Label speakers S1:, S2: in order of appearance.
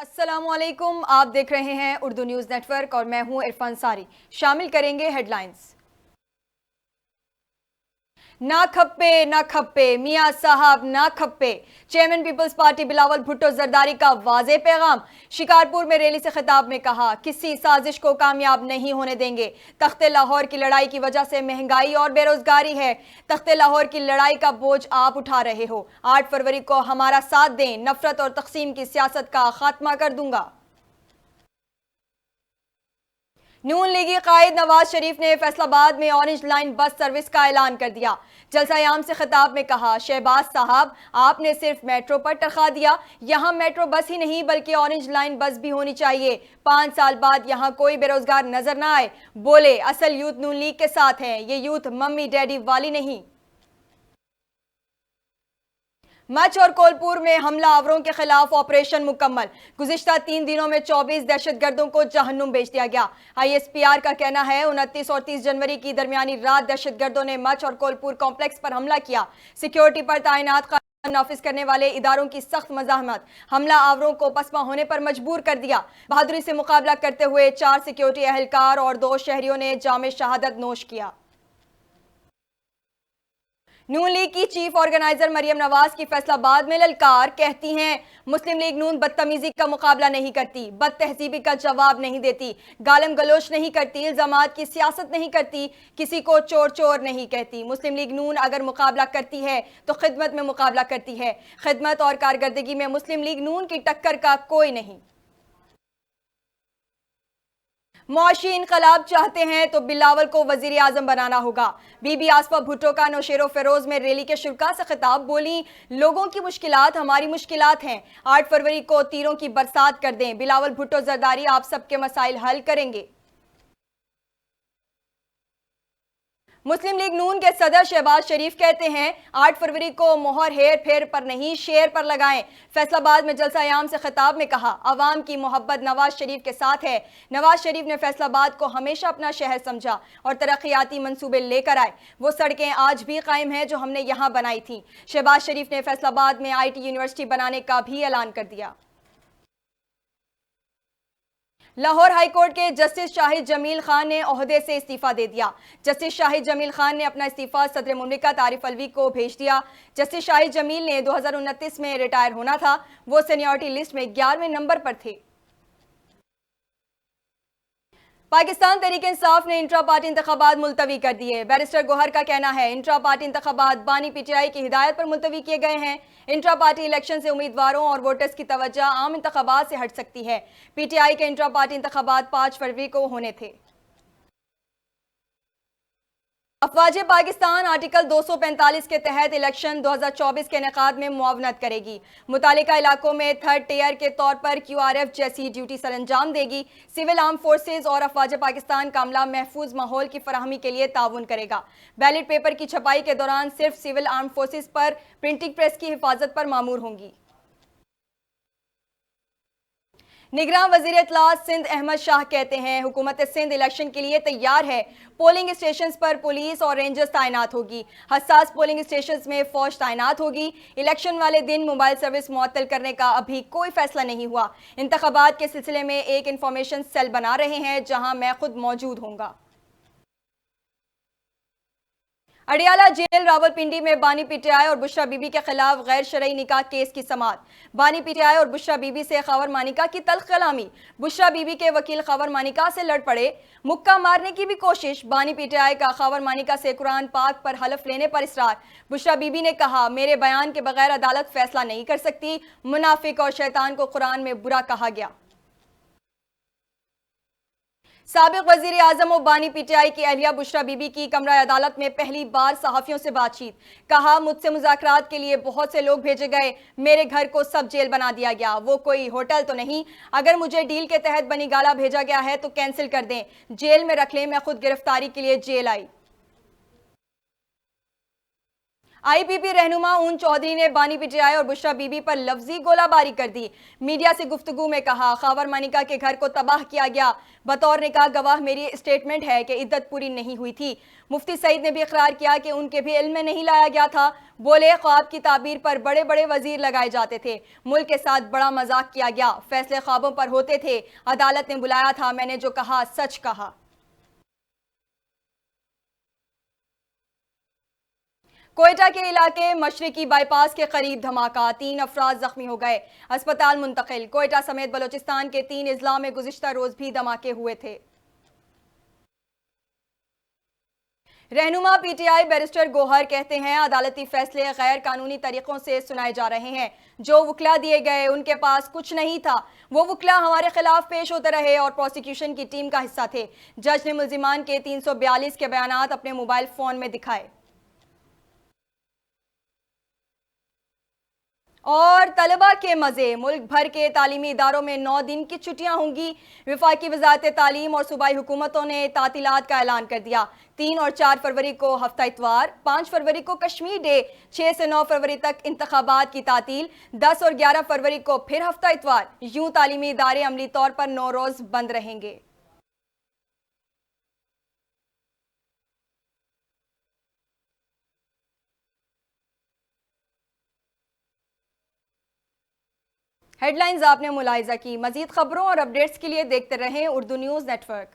S1: अस्सलामुअलैकुम, आप देख रहे हैं उर्दू न्यूज़ नेटवर्क और मैं हूं इरफान सारी। शामिल करेंगे हेडलाइंस। ना खप्पे मियां साहब ना खप्पे। Chairman people's party Bilawal Bhutto Zardari का वाज़े पैगाम। शिकारपुर में रैली से खिताब में कहा, किसी साजिश को कामयाब नहीं होने देंगे। तख्ते लाहौर की लड़ाई की वजह से महंगाई और बेरोजगारी है। तख्ते लाहौर की लड़ाई का बोझ आप उठा रहे हो। 8 फरवरी को हमारा साथ दें, नफरत और तकसीम की सियासत का खात्मा कर दूंगा। नून लीगी कायद नवाज शरीफ ने फैसलाबाद में ऑरेंज लाइन बस सर्विस का ऐलान कर दिया। जलसा-ए-आम से खिताब में कहा, शहबाज साहब आपने सिर्फ मेट्रो पर टरखा दिया, यहाँ मेट्रो बस ही नहीं बल्कि ऑरेंज लाइन बस भी होनी चाहिए। 5 साल बाद यहाँ कोई बेरोजगार नजर ना आए। बोले असल यूथ नून लीग के साथ है, ये यूथ मम्मी डैडी वाली नहीं। मच और कोलपुर में हमला आवरों के खिलाफ ऑपरेशन मुकम्मल। गुज़िश्ता 3 दिनों में 24 दहशतगर्दों को जहन्नुम भेज दिया गया। ISPR का कहना है 29 और 30 जनवरी की दरमियानी रात दहशतगर्दों ने मच और कोलपुर कॉम्प्लेक्स पर हमला किया। सिक्योरिटी पर तैनात नाफिज करने वाले इदारों की सख्त मज़ाहमत हमला आवरों को पसपा होने पर मजबूर कर दिया। बहादुरी से मुकाबला करते हुए 4 सिक्योरिटी एहलकार और 2 शहरियों ने जामे शहादत नोश किया। नून लीग की चीफ ऑर्गेनाइजर मरियम नवाज की फैसलाबाद में ललकार, कहती हैं मुस्लिम लीग नून बदतमीजी का मुकाबला नहीं करती, बद तहजीबी का जवाब नहीं देती, गालम गलोच नहीं करती, इल्जामात की सियासत नहीं करती, किसी को चोर चोर नहीं कहती। मुस्लिम लीग नून अगर मुकाबला करती है तो खिदमत में मुकाबला करती है। खिदमत और कारकर्दगी में मुस्लिम लीग नून की टक्कर का कोई नहीं। मुआशी इनकलाब चाहते हैं तो बिलावल को वजीर आजम बनाना होगा। बीबी आसफा भुट्टो का नौशेरो फेरोज में रैली के शुरा से खिताब, बोली लोगों की मुश्किलात हमारी मुश्किलात हैं। 8 फरवरी को तीरों की बरसात कर दें, बिलावल भुट्टो जरदारी आप सबके मसाइल हल करेंगे। मुस्लिम लीग नून के सदर शहबाज शरीफ कहते हैं 8 फरवरी को मोहर हेर फेर पर नहीं शेर पर लगाएं। फैसलाबाद में जलसा-ए-आम से खिताब में कहा, अवाम की मोहब्बत नवाज शरीफ के साथ है। नवाज शरीफ ने फैसलाबाद को हमेशा अपना शहर समझा और तरक्याती मंसूबे लेकर आए। वो सड़कें आज भी कायम हैं जो हमने यहाँ बनाई थी। शहबाज शरीफ ने फैसलाबाद में IT यूनिवर्सिटी बनाने का भी ऐलान कर दिया। लाहौर हाईकोर्ट के जस्टिस शाहिद जमील खान ने ओहदे से इस्तीफा दे दिया। जस्टिस शाहिद जमील खान ने अपना इस्तीफा सदर मुमलिकत आरिफ अलवी को भेज दिया। जस्टिस शाहिद जमील ने 2029 में रिटायर होना था। वो सीनियरिटी लिस्ट में 11वें नंबर पर थे। पाकिस्तान तहरीक इंसाफ ने इंट्रा पार्टी इंतखाबात मुलतवी कर दिए। बैरिस्टर गोहर का कहना है इंट्रा पार्टी इंतखाबात बानी PTI की हिदायत पर मुलतवी किए गए हैं। इंट्रा पार्टी इलेक्शन से उम्मीदवारों और वोटर्स की तवज्जो आम इंतखाबात से हट सकती है। PTI के इंट्रा पार्टी इंतखाबात 5 फरवरी को होने थे। अफवाज पाकिस्तान आर्टिकल 245 के तहत इलेक्शन 2024 के इनेकाद में मुआवनत करेगी। मुतालिका इलाकों में थर्ड टेयर के तौर पर QRF जैसी ड्यूटी सरअंजाम देगी। सिविल आर्म फोर्सेज और अफवाज पाकिस्तान का अमला महफूज माहौल की फराहमी के लिए ताउन करेगा। बैलेट पेपर की छपाई के दौरान सिर्फ सिविल आर्म फोर्सेज पर प्रिंटिंग प्रेस की हिफाजत पर मामूर होंगी। निगरान वजीर इत्तलात सिंध अहमद शाह कहते हैं हुकूमत सिंध इलेक्शन के लिए तैयार है। पोलिंग स्टेशन पर पुलिस और रेंजर्स तैनात होगी। हसास पोलिंग स्टेशन में फौज तैनात होगी। इलेक्शन वाले दिन मोबाइल सर्विस मुअत्तल करने का अभी कोई फैसला नहीं हुआ। इंतखाबात के सिलसिले में एक इंफॉर्मेशन सेल बना रहे हैं जहां मैं खुद मौजूद होऊंगा। अडियाला जेल रावलपिंडी में बानी PTI और बुशरा बीबी के खिलाफ गैर शरई निकाह केस की समाअत। बानी PTI और बुशरा बीबी से खबर मानिका की तल्ख कलामी। बुशरा बीबी के वकील खबर मानिका से लड़ पड़े। मुक्का मारने की भी कोशिश। बानी PTI का खबर मानिका से कुरान पाक पर हलफ लेने पर इसरार। बुशरा बीबी ने कहा, मेरे बयान के बगैर अदालत फैसला नहीं कर सकती। मुनाफिक और शैतान को कुरान में बुरा कहा गया। साबिक वजीर आजम और बानी PTI की अहलिया बुशरा बीबी की कमरा अदालत में पहली बार सहाफियों से बातचीत। कहा, मुझसे मुज़ाकरात के लिए बहुत से लोग भेजे गए, मेरे घर को सब जेल बना दिया गया। वो कोई होटल तो नहीं। अगर मुझे डील के तहत बनी गाला भेजा गया है तो कैंसिल कर दें, जेल में रख लें। मैं खुद गिरफ्तारी के लिए जेल आई। आईपीपी रहनुमा ऊन चौधरी ने बानी पीटीआई और बुशरा बीबी पर लफ्जी गोलाबारी कर दी। मीडिया से गुफ्तगू में कहा, खावर मानिका के घर को तबाह किया गया। बतौर निकाह गवाह मेरी स्टेटमेंट है कि इद्दत पूरी नहीं हुई थी। मुफ्ती सईद ने भी इकरार किया कि उनके भी इल्म में नहीं लाया गया था। बोले, ख्वाब की ताबीर पर बड़े बड़े वजीर लगाए जाते थे, मुल्क के साथ बड़ा मजाक किया गया, फैसले ख्वाबों पर होते थे, अदालत ने बुलाया था, मैंने जो कहा सच कहा। कोयटा के इलाके मशरकी बाईपास के करीब धमाका, 3 अफराद जख्मी हो गए, अस्पताल मुंतकिल। कोयटा समेत बलोचिस्तान के 3 अजला में गुज़िश्ता रोज भी धमाके हुए थे। रहनुमा पीटीआई बैरिस्टर गोहर कहते हैं, अदालती फैसले गैर कानूनी तरीकों से सुनाए जा रहे हैं। जो वकला दिए गए उनके पास कुछ नहीं था, वो वकला हमारे खिलाफ पेश होते रहे और प्रोसिक्यूशन की टीम का हिस्सा थे। जज ने मुल्जिमान के 342 के बयानात अपने मोबाइल फोन में दिखाए। और तलबा के मजे, मुल्क भर के तालीमी इदारों में 9 दिन की छुट्टियां होंगी। वफाकी वजारत तालीम और सूबाई हुकूमतों ने तातीलात का ऐलान कर दिया। 3 और 4 फरवरी को हफ्ता इतवार, 5 फरवरी को कश्मीर डे, 6 से 9 फरवरी तक इंतखाबात की तातील, 10 और 11 फरवरी को फिर हफ्ता इतवार। यूं तालीमी इदारे अमली तौर पर 9 रोज बंद रहेंगे। हेडलाइंस आपने मुलाहिजा की। मजीद खबरों और अपडेट्स के लिए देखते रहें उर्दू न्यूज़ नेटवर्क।